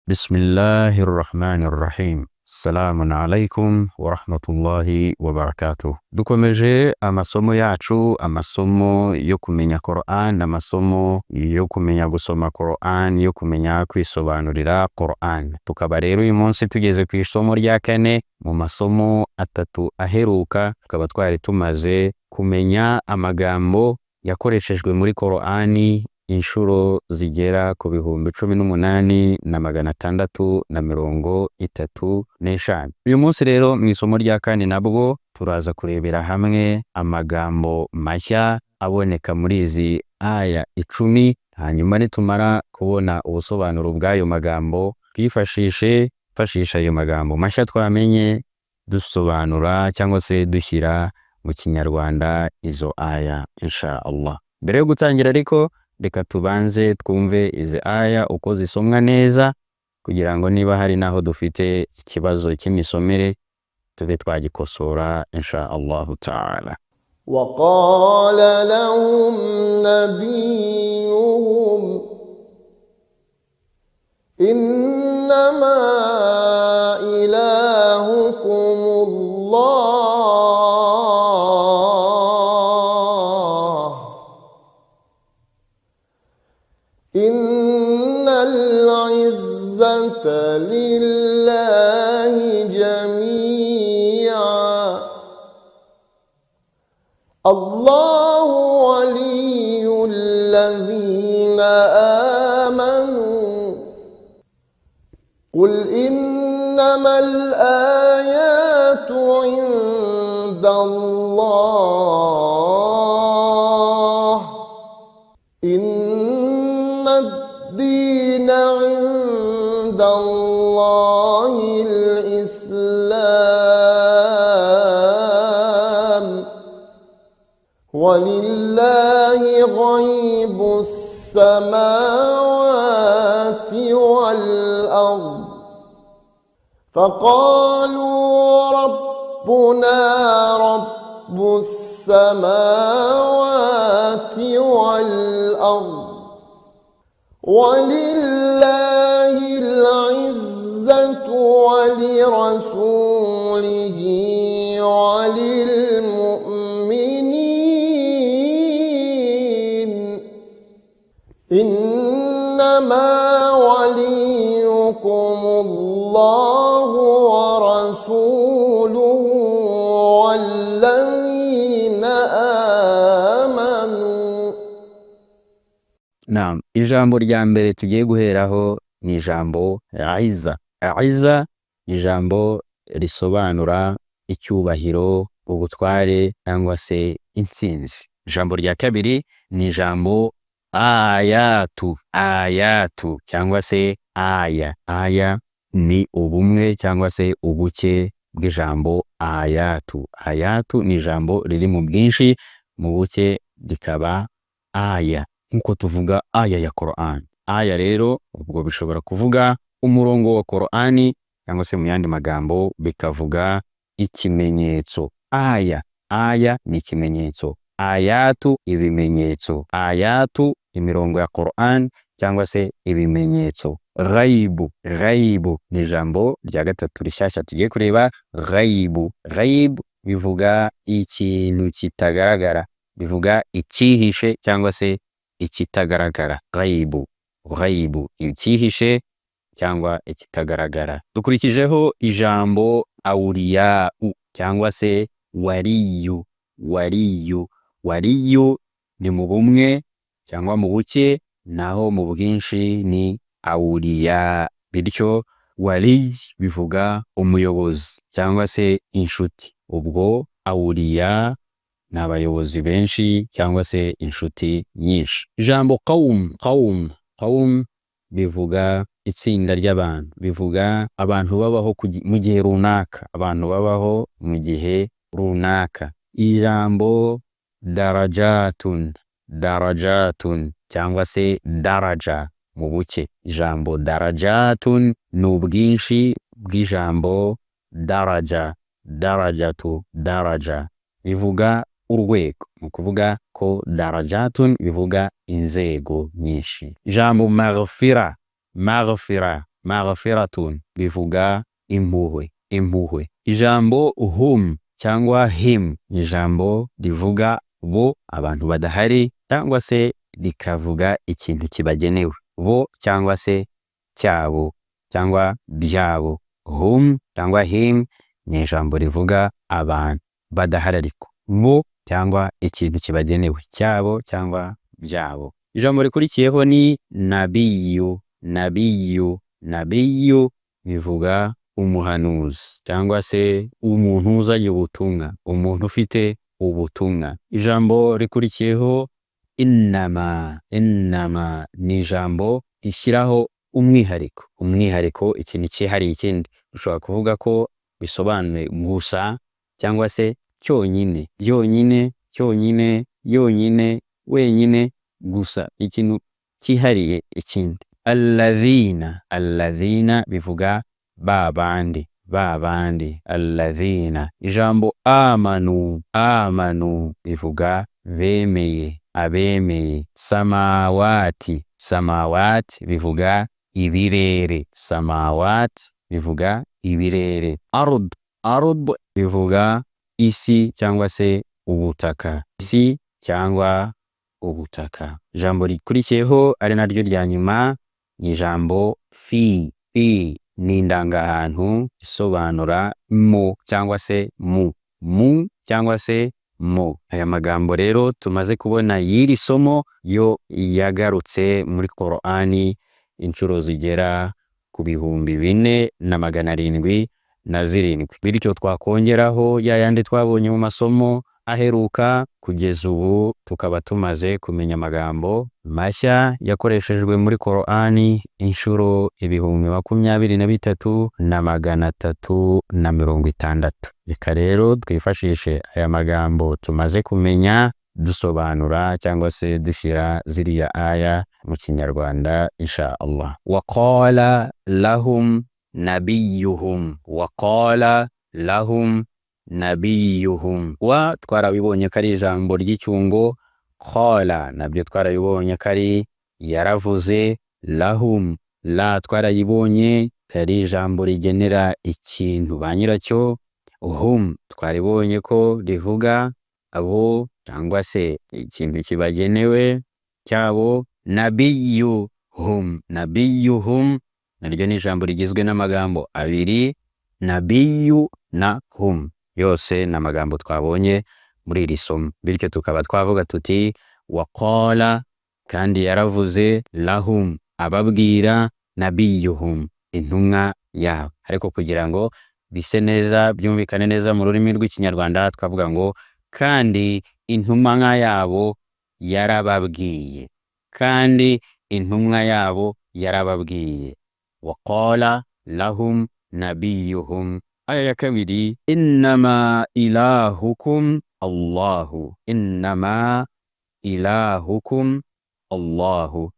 Bismillahirrahmanirrahim. Assalamun alaikum wa rahmatullahi wa barakatuh. Dukomeje amasomo yacu, amasomo yo kumenya Quran, amasomo yo kumenya gusoma Quran, yo kumenya kwisobanurira Quran. Tukaba rero uyu munsi tugeze ku isomo rya kane mu masomo atatu aheruka, tukaba twari tumaze kumenya amagambo yakoreshejwe muri Qur'ani inshuro zigera ku 18,635. Uyu munsi rero mu isomo rya kane nabwo turaza kurebera hamwe amagambo mashya aboneka muri izi aya 10, hanyuma nitumara kubona ubusobanuro bw'ayo magambo twifashisha ayo magambo mashya twamenye dusobanura cyangwa se dushyira mu kinyarwanda izo aya insha Allah. Mbere yo gutangira ariko reka tubanze twumve izi aya uko zisomwa neza, kugira ngo niba hari naho dufite ikibazo cy'imisomere tube twagikosora insha Allah ta'ala. وقال لهم نبيهم إنما إلهكم الله إن العزة لله جميعا الله ولي الذين آمنوا قل إنما الآيات عند الله إن الدين عند الله الإسلام ولله غيب السماوات والأرض فقالوا ربنا رب السماوات والأرض ولله العزة ولرسوله وللمؤمنين إنما وليكم الله ورسوله والذين آمنوا. Naam, ijambo rya mbere tugiye guheraho ni ijambo aiza. Aiza ijambo risobanura icyubahiro, ubutware cyangwa se intsinzi. Ijambo rya kabiri ni ijambo ayatu. Ayatu cyangwa se aya. Aya ni ubumwe cyangwa se ubuke bw'ijambo ayatu. Ayatu ni ijambo riri mu bwinshi, mu buke rikaba aya. Nkuko tuvuga aya ya Qur'an. Aya rero ubwo bishobora kuvuga umurongo wa Qur'ani cyangwa se mu yandi magambo bikavuga ikimenyetso. Aya ni ikimenyetso. Ayatu ibimenyetso. Ayatu imirongo ya Qur'an cyangwa se ibimenyetso. Ghaibu ni ijambo rya gatatu rishyashya tugiye kureba. Ghaibu bivuga ikintu kitagaragara, bivuga ikihishe cyangwa se ikitagaragara. Ghaibu ikihishe cyangwa ikitagaragara. Dukurikijeho ijambo awliyau cyangwa se waliyu. Waliyu ni mu bumwe cyangwa mu buke, naho mu bwinshi ni awliya. Bityo wali bivuga umuyobozi cyangwa se inshuti. Ubwo awliya ni abayobozi benshi cyangwa se inshuti nyinshi. Ijambo qawm bivuga itsinda ry'abantu, bivuga abantu babaho mu gihe runaka, abantu babaho mu gihe runaka. Ijambo darajatun cyangwa se daraja mu buke. Ijambo darajatun ni ubwinshi bw'ijambo daraja. Daraja bivuga urwego, ni ukuvuga ko darajatun bivuga inzego nyinshi. Ijambo maghfira maghfiratun bivuga impuhwe. Ijambo hum cyangwa him ni ijambo rivuga bo, abantu badahari, cyangwa se rikavuga ikintu kibagenewe, bo cyangwa se cyabo cyangwa byabo. Hum cyangwa him ni ijambo rivuga abantu badahari ariko bo cyangwa ikintu kibagenewe, cyabo cyangwa byabo. Ijambo rikurikiyeho ni nabiyu bivuga umuhanuzi cyangwa se umuntu uzanye ubutumwa, umuntu ufite ubutumwa. Ijambo rikurikiyeho innama ni ijambo rishyiraho umwihariko, ikintu cyihariye ikindi. Ushobora kuvuga ko bisobanuye gusa cyangwa se cyonyine, wenyine, gusa, ikintu cyihariye ikindi. Alladhina bivuga babandi. Alladhina. Ijambo amanu bivuga bemeye, abemeye. Samawati bivuga ibirere. Ard bivuga isi cyangwa se ubutaka. Ijambo rikurikiyeho ari naryo rya nyuma ni ijambo fi ni indangahantu isobanura mo cyangwa se mu cyangwa se mo. Aya magambo rero tumaze kubona y'iri somo yo yagarutse muri Qur'ani inshuro zigera ku 4,707. Bityo twakongeraho yayandi twabonye mu masomo aheruka, kugeza ubu tukaba tumaze kumenya amagambo mashya yakoreshejwe muri Qur'ani inshuro 23,360. Reka rero twifashishe aya magambo tumaze kumenya dusobanura cyangwa se dushyira ziriya aya mu Kinyarwanda insha Allah. Waqala lahum nabiyuhum. Wa twarabibonye ko ari ijambo ry'icyungo. Qala nabyo twarabibonye ko ari yaravuze. Lahum, la twarayibonye ko ari ijambo rigenera ikintu ba nyiracyo. Hum twaribonye ko rivuga abo cyangwa se ikintu kibagenewe cyabo. Nabiyuhum naryo ni ijambo rigizwe n'amagambo abiri, nabiyu na hum. Yose ni amagambo twabonye muri iri somo. Bityo tukaba twavuga tuti waqala, kandi yaravuze, lahum ababwira, nabiyuhum intumwa yabo. Ariko kugira ngo bise neza, byumvikane neza mu rurimi rw'Ikinyarwanda, twavuga ngo kandi intumwa yabo yarababwiye. Waqala lahum nabiyuhum. Aya ya kabiri, innama ilahukum Allahu. Innama ilahukum Allahu.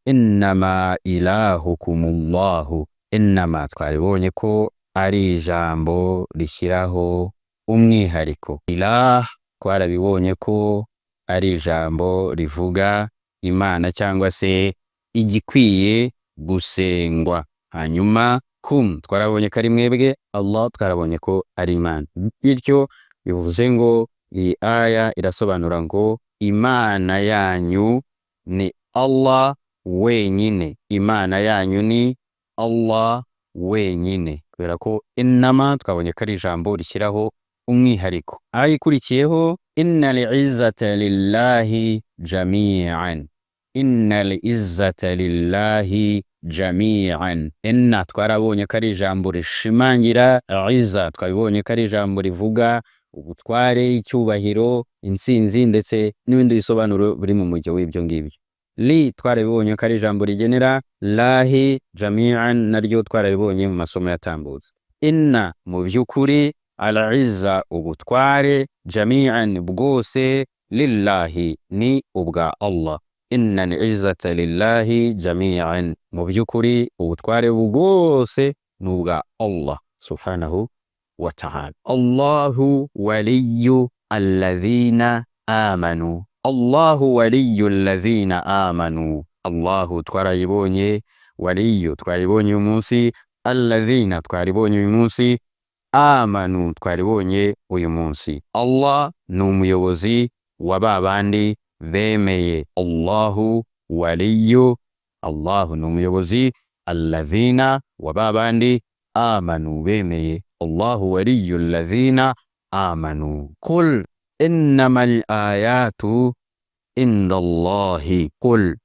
Innama twaribonye ko ari ijambo rishyiraho umwihariko. Ilah twarabibonye ko ari ijambo rivuga Imana cyangwa se igikwiye gusengwa. Hanyuma kum twarabonye ko ari mwebwe, Allah twarabonye ko ari Imana. Bityo bivuze ngo iyi aya irasobanura ngo Imana yanyu ni Allah wenyine. Kubera ko innama twabonye ko ari ijambo rishyiraho umwihariko. Aya ikurikiyeho, innal izzata lillahi jami'an. Inna twarabonye ko ari ijambo rishimangira izza, twabibonye ko ari ijambo rivuga ubutware, icyubahiro, intsinzi ndetse n'ibindi bisobanuro biri mu mujyo w'ibyo ngibyo. Li twarabibonye ko ari ijambo rigenera lahi jami'an, naryo twarabibonye mu masomo yatambutse. Inna mu by'ukuri, al-izza ubutware, jami'an bwose, lillahi ni ubwa Allah. Inna al-izzata lillahi jami'an, mu by'ukuri ubutware bwose ni ubwa Allah subhanahu wa ta'ala. Allahu waliyyu alladhina amanu. Allahu twarayibonye, waliyyu twarayibonye umunsi, alladhina twaribonye uyu munsi, amanu twaribonye uyu munsi. Allah ni umuyobozi wa babandi bemeye. Allahu waliyu, Allahu ni umuyobozi, alladhina wa babandi amanu bemeye. Allahu waliyu alladhina amanu. Qul innamal ayatu inda Allahi. Qul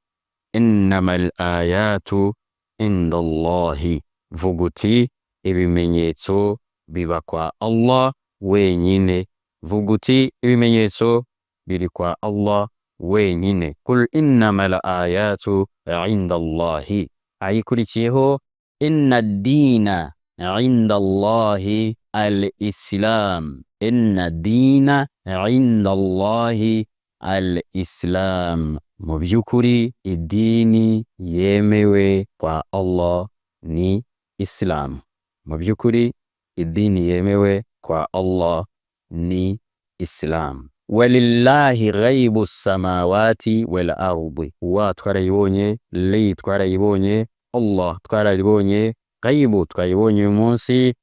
innamal ayatu inda Allahi. Vuguti ibimenyetso biba kwa Allah wenyine. Vuguti ibimenyetso biri kwa Allah wenyine. Qul innamal ayatu inda Allahi. Ayikurikiyeho inna ad-dina inda Allahi al-Islam. Inna ad-dina inda Allahi al-Islam. Mu by'ukuri idini yemewe kwa Allah ni Islam. Mu by'ukuri idini yemewe kwa Allah ni Islam. Walillahi ghaibu samawati wal ardi. Wa twarayibonye, li twarayibonye, Allah twarayibonye, ghaibu twarayibonye uyu munsi,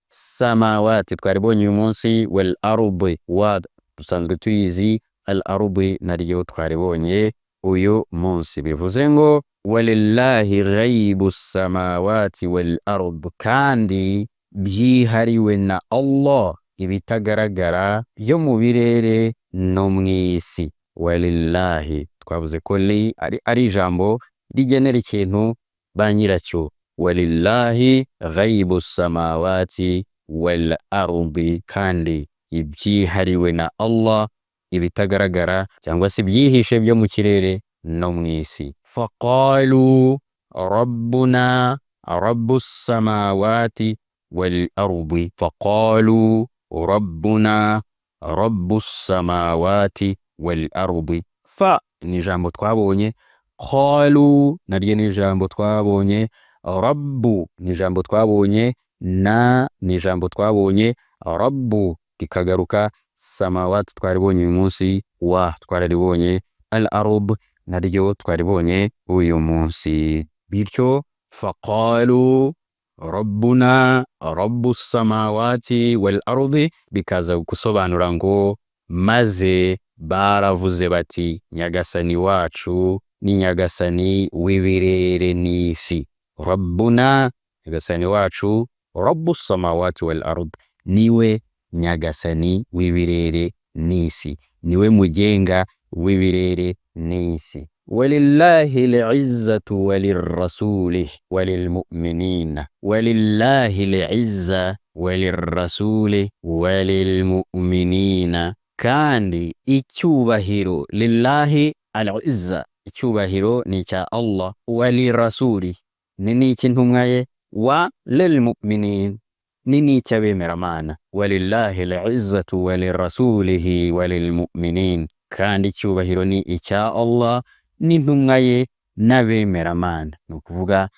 samawati twaribonye uyu munsi, wal ardi wa dusanzwe tuyizi, al ardi nariyo twaribonye uyu munsi. Bivuze ngo walillahi ghaibu samawati wal ardi, kandi byihariwe na Allah ibitagaragara byo mu birere no mw'isi. Walillahi twavuze ko li ari ijambo rigenera ikintu ba nyiracyo. Walillahi ghaibu samawati wal ardi, kandi ibyihariwe na Allah ibitagaragara cyangwa se byihishe byo mu kirere no mw'isi. Faqalu rabbuna rabbus samawati wal ardi. Faqalu rabbuna rabbus samawati wal ardi. Fa ni ijambo twabonye, qalu naryo ni ijambo twabonye, rabbu ni ijambo twabonye, na ni ijambo twabonye, rabbu ikagaruka, samawati twaribonye uyu munsi, wa twararibonye, al arb naryo twaribonye uyu munsi. Bityo faqalu rabbuna rabbus samawati wal ardi bikaza gusobanura ngo maze baravuze bati nyagasani wacu ni nyagasani w'ibirere n'isi. Rabbuna nyagasani wacu, rabbus samawati wal ardi niwe nyagasani w'ibirere n'isi, niwe mugenga w'ibirere n'isi. Walillahi al-izzatu walirrasulihi walilmu'minina. Walillahi al-izza walirrasulihi walilmu'minina. Kandi icyubahiro, lillahi al-izza, icyubahiro ni cya Allah, walirrasuli ni icy'intumwa ye, wa lilmu'minin ni icy'abemeramana. Walillahi al-izzatu walirrasulihi walilmu'minin. Kandi icyubahiro ni icya Allah n'intumwa ye n'abemeramana. Ni ukuvuga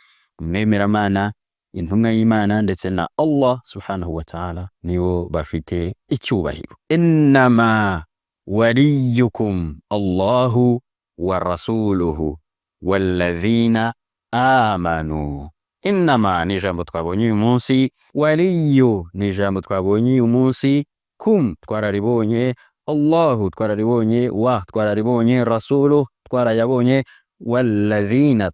abemeramana, intumwa y'Imana ndetse na Allah subhanahu wa ta'ala nibo bafite icyubahiro. Innama waliyukum Allahu wa rasuluhu walladhina amanu. Innama ni ijambo twabonye uyu munsi, waliyu ni ijambo twabonye uyu munsi, kum twararibonye, Allahu twararibonye, wa twararibonye, rasulu twarayabonye, walladhina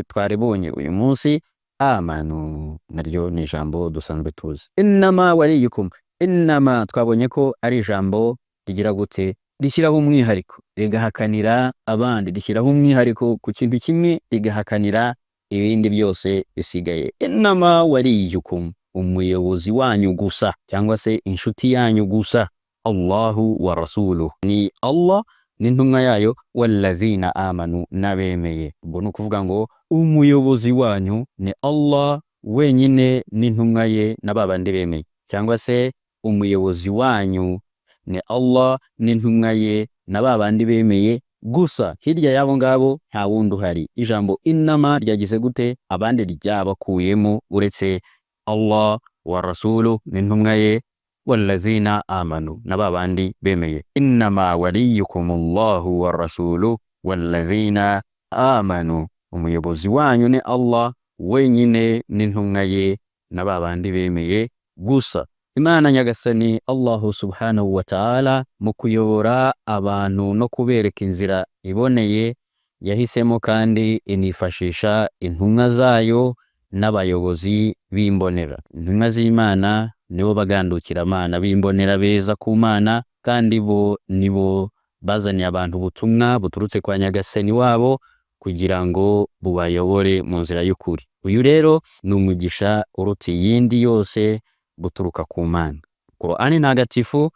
twaribonye uyu munsi, amanu naryo ni ijambo dusanzwe tuzi. Innama waliyukum, innama twabonye ko ari ijambo rigira gute, rishyiraho umwihariko rigahakanira abandi, rishyiraho umwihariko ku kintu kimwe rigahakanira ibindi byose bisigaye. Innama waliyukum, umuyobozi wanyu gusa cyangwa se inshuti yanyu gusa, Allahu wa rasuluhu ni Allah n'intumwa yayo, walladhina amanu n'abemeye. Ubwo ni ukuvuga ngo umuyobozi wanyu ni Allah wenyine n'intumwa ye na babandi bemeye, cyangwa se umuyobozi wanyu ni Allah n'intumwa ye na babandi bemeye gusa. Hirya yabo ngabo nta wundi uhari. Ijambo innama ryagize gute, abandi ryabakuyemo uretse Allah wa rasuluhu n'intumwa ye, walladhina amanu na babandi bemeye. Innama waliyukum Allahu wa rasuluhu walladhina amanu. Umuyobozi wanyu ni Allah wenyine n'intumwa ye na babandi bemeye gusa. Imana nyagasani Allahu subhanahu wa ta'ala mu kuyobora abantu no kubereka inzira iboneye yahisemo kandi inifashisha intumwa zayo n'abayobozi b'imbonera. Intumwa z'Imana nibo bagandukira Imana b'imbonera beza ku Mana, kandi bo nibo bazaniye abantu ubutumwa buturutse kwa nyagasani wabo kugira ngo bubayobore mu nzira y'ukuri. Uyu rero ni umugisha uruta iyindi yose buturuka ku Mana. Qur'ani ntagatifu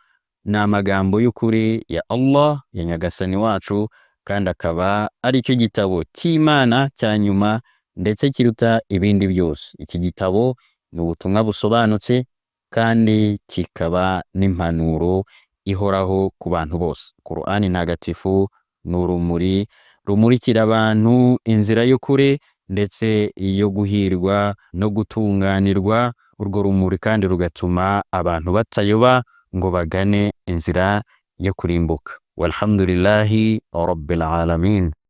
ni amagambo y'ukuri ya Allah, ya nyagasani wacu, kandi akaba ari cyo gitabo cy'Imana cya nyuma ndetse kiruta ibindi byose. Iki gitabo ni ubutumwa busobanutse kandi kikaba n'impanuro ihoraho ku bantu bose. Qur'ani ntagatifu ni urumuri rumurikira abantu inzira y'ukuri ndetse iyo guhirwa no gutunganirwa. Urwo rumuri kandi rugatuma abantu batayoba ngo bagane inzira yo kurimbuka. Walhamdulillahi rabbil alamin.